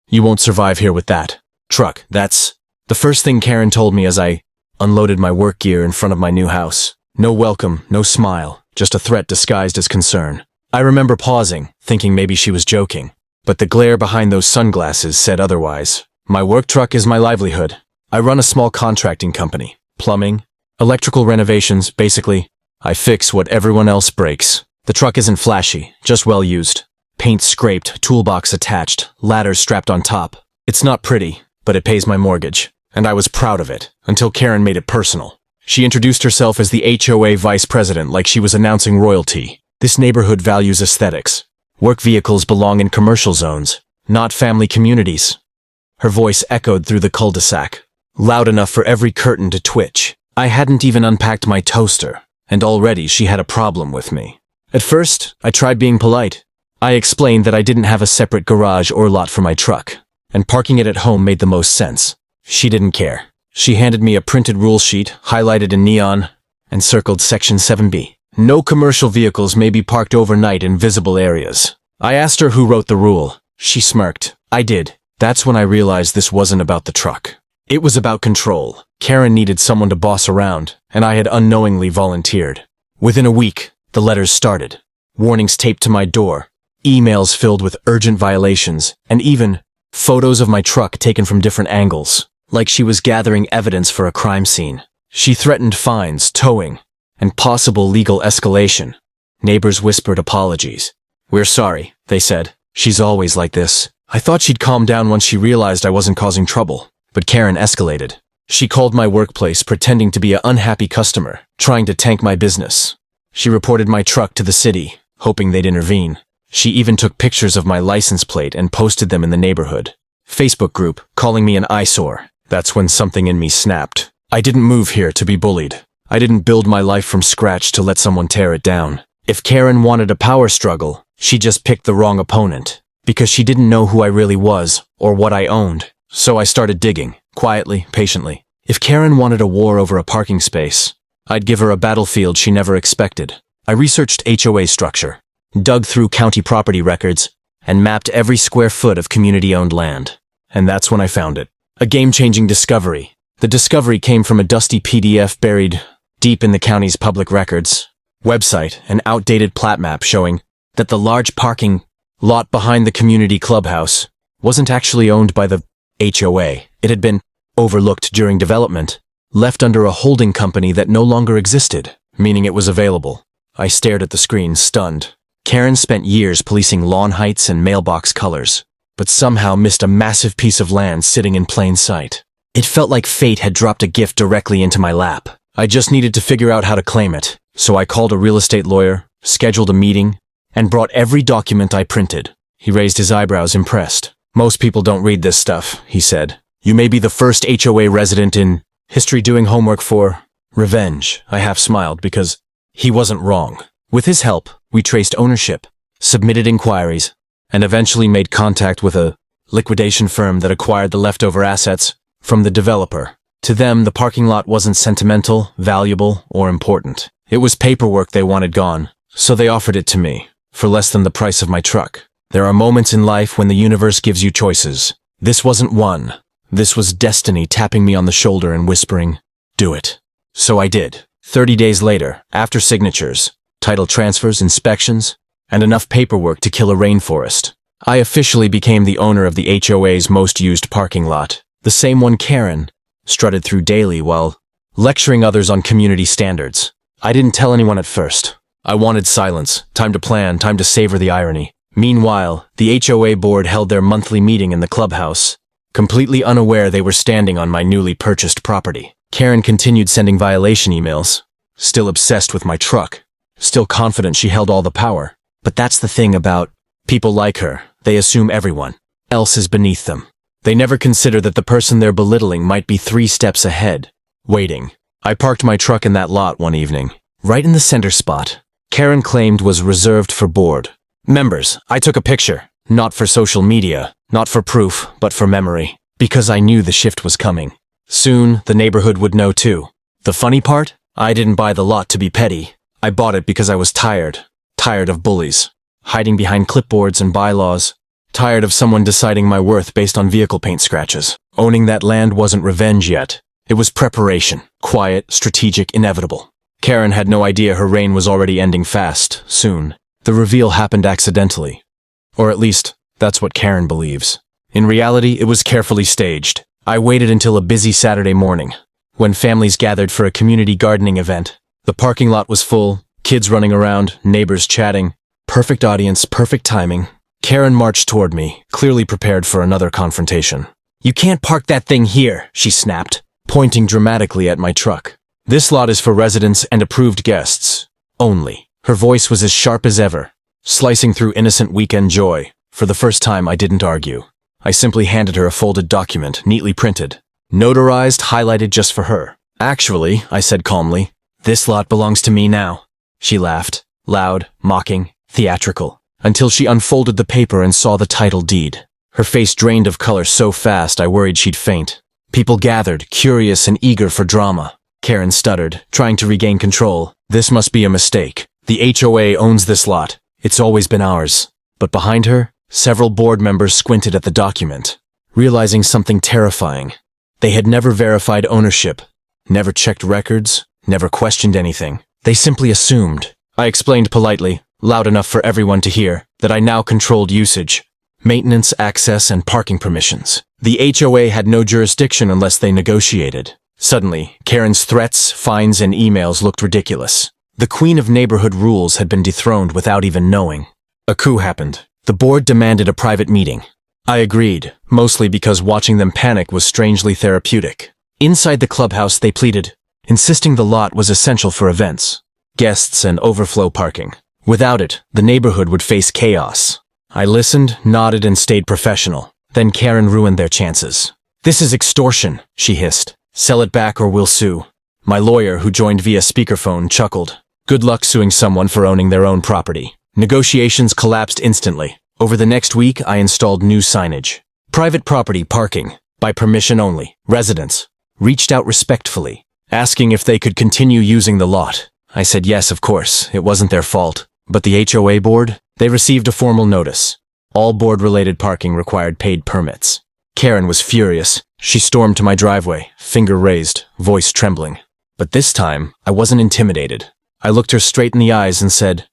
You won't survive here with that truck. That's the first thing Karen told me as I unloaded my work gear in front of my new house. No welcome, no smile, just a threat disguised as concern. I remember pausing, thinking maybe she was joking. But the glare behind those sunglasses said otherwise. My work truck is my livelihood. I run a small contracting company. Plumbing, electrical renovations, basically. I fix what everyone else breaks. The truck isn't flashy, just well used. Paint scraped, toolbox attached, ladders strapped on top. It's not pretty, but it pays my mortgage. And I was proud of it, until Karen made it personal. She introduced herself as the HOA vice president like she was announcing royalty. This neighborhood values aesthetics. Work vehicles belong in commercial zones, not family communities. Her voice echoed through the cul-de-sac, loud enough for every curtain to twitch. I hadn't even unpacked my toaster, and already she had a problem with me. At first, I tried being polite. I explained that I didn't have a separate garage or lot for my truck, and parking it at home made the most sense. She didn't care. She handed me a printed rule sheet, highlighted in neon, and circled Section 7B. No commercial vehicles may be parked overnight in visible areas. I asked her who wrote the rule. She smirked. I did. That's when I realized this wasn't about the truck. It was about control. Karen needed someone to boss around, and I had unknowingly volunteered. Within a week, the letters started. Warnings taped to my door, emails filled with urgent violations, and even photos of my truck taken from different angles, like she was gathering evidence for a crime scene. She threatened fines, towing, and possible legal escalation. Neighbors whispered apologies. "We're sorry," they said. "She's always like this." I thought she'd calm down once she realized I wasn't causing trouble. But Karen escalated. She called my workplace pretending to be an unhappy customer, trying to tank my business. She reported my truck to the city, hoping they'd intervene. She even took pictures of my license plate and posted them in the neighborhood Facebook group, calling me an eyesore. That's when something in me snapped. I didn't move here to be bullied. I didn't build my life from scratch to let someone tear it down. If Karen wanted a power struggle, she just picked the wrong opponent, because she didn't know who I really was or what I owned. So I started digging, quietly, patiently. If Karen wanted a war over a parking space, I'd give her a battlefield she never expected. I researched HOA structure, dug through county property records, and mapped every square foot of community-owned land. And that's when I found it. A game-changing discovery. The discovery came from a dusty PDF buried deep in the county's public records website, an outdated plat map showing that the large parking lot behind the community clubhouse wasn't actually owned by the HOA. It had been overlooked during development, left under a holding company that no longer existed, meaning it was available. I stared at the screen, stunned. Karen spent years policing lawn heights and mailbox colors, but somehow missed a massive piece of land sitting in plain sight. It felt like fate had dropped a gift directly into my lap. I just needed to figure out how to claim it. So I called a real estate lawyer, scheduled a meeting, and brought every document I printed. He raised his eyebrows, impressed. "Most people don't read this stuff," he said. "You may be the first HOA resident in history doing homework for revenge." I half smiled because he wasn't wrong. With his help, we traced ownership, submitted inquiries, and eventually made contact with a liquidation firm that acquired the leftover assets from the developer. To them, the parking lot wasn't sentimental, valuable, or important. It was paperwork they wanted gone, so they offered it to me, for less than the price of my truck. There are moments in life when the universe gives you choices. This wasn't one. This was destiny tapping me on the shoulder and whispering, "Do it." So I did. 30 days later, after signatures, title transfers, inspections, and enough paperwork to kill a rainforest, I officially became the owner of the HOA's most used parking lot, the same one Karen strutted through daily while lecturing others on community standards. I didn't tell anyone at first. I wanted silence, time to plan, time to savor the irony. Meanwhile, the HOA board held their monthly meeting in the clubhouse, completely unaware they were standing on my newly purchased property. Karen continued sending violation emails, still obsessed with my truck, still confident she held all the power. But that's the thing about people like her. They assume everyone else is beneath them. They never consider that the person they're belittling might be 3 steps ahead, waiting. I parked my truck in that lot one evening, right in the center spot. Karen claimed was reserved for board members. I took a picture, not for social media, not for proof, but for memory, because I knew the shift was coming. Soon, the neighborhood would know too. The funny part? I didn't buy the lot to be petty. I bought it because I was tired of bullies, hiding behind clipboards and bylaws, tired of someone deciding my worth based on vehicle paint scratches. Owning that land wasn't revenge yet. It was preparation. Quiet, strategic, inevitable. Karen had no idea her reign was already ending fast, soon. The reveal happened accidentally. Or at least, that's what Karen believes. In reality, it was carefully staged. I waited until a busy Saturday morning, when families gathered for a community gardening event. The parking lot was full, kids running around, neighbors chatting. Perfect audience, perfect timing. Karen marched toward me, clearly prepared for another confrontation. "You can't park that thing here," she snapped, pointing dramatically at my truck. "This lot is for residents and approved guests. Only." Her voice was as sharp as ever, slicing through innocent weekend joy. For the first time, I didn't argue. I simply handed her a folded document, neatly printed. Notarized, highlighted just for her. "Actually," I said calmly, "this lot belongs to me now." She laughed, loud, mocking, theatrical, until she unfolded the paper and saw the title deed. Her face drained of color so fast I worried she'd faint. People gathered, curious and eager for drama. Karen stuttered, trying to regain control. "This must be a mistake. The HOA owns this lot. It's always been ours." But behind her, several board members squinted at the document, realizing something terrifying. They had never verified ownership, never checked records, never questioned anything. They simply assumed. I explained politely, loud enough for everyone to hear, that I now controlled usage, maintenance, access, and parking permissions. The HOA had no jurisdiction unless they negotiated. Suddenly, Karen's threats, fines, and emails looked ridiculous. The queen of neighborhood rules had been dethroned without even knowing. A coup happened. The board demanded a private meeting. I agreed, mostly because watching them panic was strangely therapeutic. Inside the clubhouse, they pleaded, insisting the lot was essential for events, guests, and overflow parking. Without it, the neighborhood would face chaos. I listened, nodded, and stayed professional. Then Karen ruined their chances. "This is extortion," she hissed. "Sell it back or we'll sue." My lawyer, who joined via speakerphone, chuckled. Good luck suing someone for owning their own property. Negotiations collapsed instantly. Over the next week, I installed new signage. Private property parking, by permission only. Residents reached out respectfully, asking if they could continue using the lot. I said yes, of course, it wasn't their fault. But the HOA board, they received a formal notice. All board-related parking required paid permits. Karen was furious. She stormed to my driveway, finger raised, voice trembling. But this time, I wasn't intimidated. I looked her straight in the eyes and said,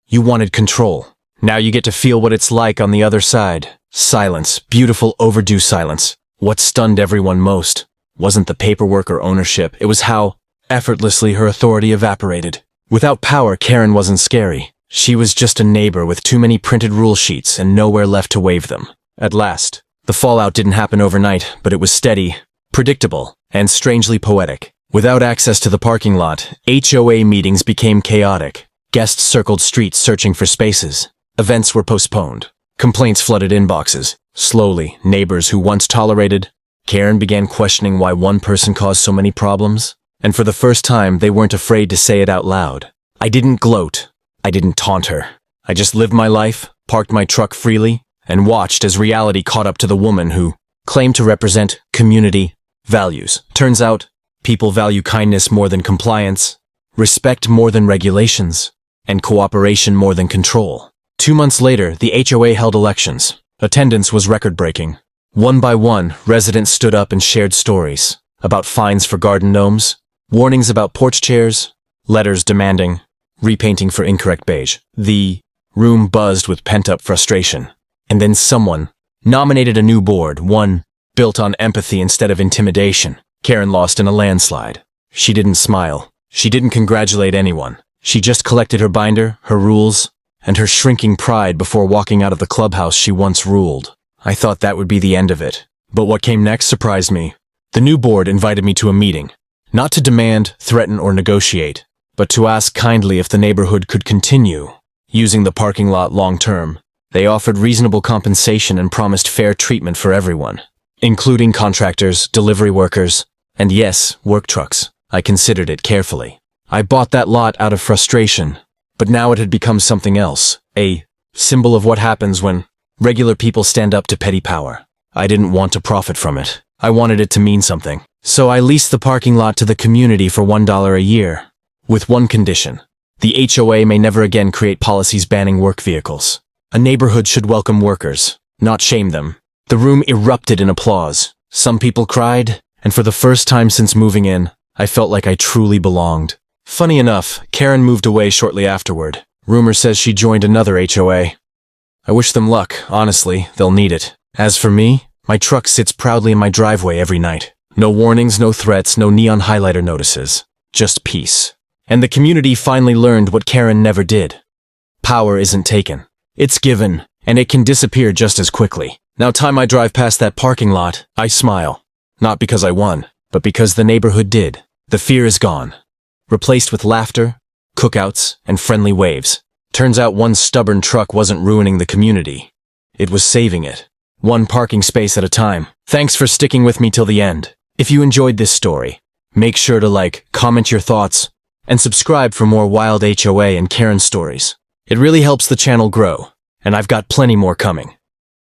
"You wanted control. Now you get to feel what it's like on the other side." Silence, beautiful overdue silence. What stunned everyone most wasn't the paperwork or ownership, it was how effortlessly her authority evaporated. Without power, Karen wasn't scary. She was just a neighbor with too many printed rule sheets and nowhere left to wave them. At last, the fallout didn't happen overnight, but it was steady, predictable, and strangely poetic. Without access to the parking lot, HOA meetings became chaotic. Guests circled streets searching for spaces. Events were postponed. Complaints flooded inboxes. Slowly, neighbors who once tolerated Karen began questioning why one person caused so many problems. And for the first time, they weren't afraid to say it out loud. I didn't gloat. I didn't taunt her. I just lived my life, parked my truck freely, and watched as reality caught up to the woman who claimed to represent community values. Turns out, people value kindness more than compliance, respect more than regulations, and cooperation more than control. 2 months later, the HOA held elections. Attendance was record-breaking. One by one, residents stood up and shared stories about fines for garden gnomes, warnings about porch chairs, letters demanding repainting for incorrect beige. The room buzzed with pent-up frustration. And then someone nominated a new board, one built on empathy instead of intimidation. Karen lost in a landslide. She didn't smile. She didn't congratulate anyone. She just collected her binder, her rules, and her shrinking pride before walking out of the clubhouse she once ruled. I thought that would be the end of it. But what came next surprised me. The new board invited me to a meeting, not to demand, threaten, or negotiate, but to ask kindly if the neighborhood could continue using the parking lot long-term. They offered reasonable compensation and promised fair treatment for everyone, including contractors, delivery workers, and yes, work trucks. I considered it carefully. I bought that lot out of frustration, but now it had become something else, a symbol of what happens when regular people stand up to petty power. I didn't want to profit from it. I wanted it to mean something. So I leased the parking lot to the community for $1 a year, with one condition. The HOA may never again create policies banning work vehicles. A neighborhood should welcome workers, not shame them. The room erupted in applause. Some people cried, and for the first time since moving in, I felt like I truly belonged. Funny enough, Karen moved away shortly afterward. Rumor says she joined another HOA. I wish them luck, honestly, they'll need it. As for me, my truck sits proudly in my driveway every night. No warnings, no threats, no neon highlighter notices. Just peace. And the community finally learned what Karen never did. Power isn't taken. It's given, and it can disappear just as quickly. Now time I drive past that parking lot, I smile. Not because I won, but because the neighborhood did. The fear is gone. Replaced with laughter, cookouts, and friendly waves. Turns out one stubborn truck wasn't ruining the community. It was saving it. One parking space at a time. Thanks for sticking with me till the end. If you enjoyed this story, make sure to like, comment your thoughts, and subscribe for more wild HOA and Karen stories. It really helps the channel grow, and I've got plenty more coming.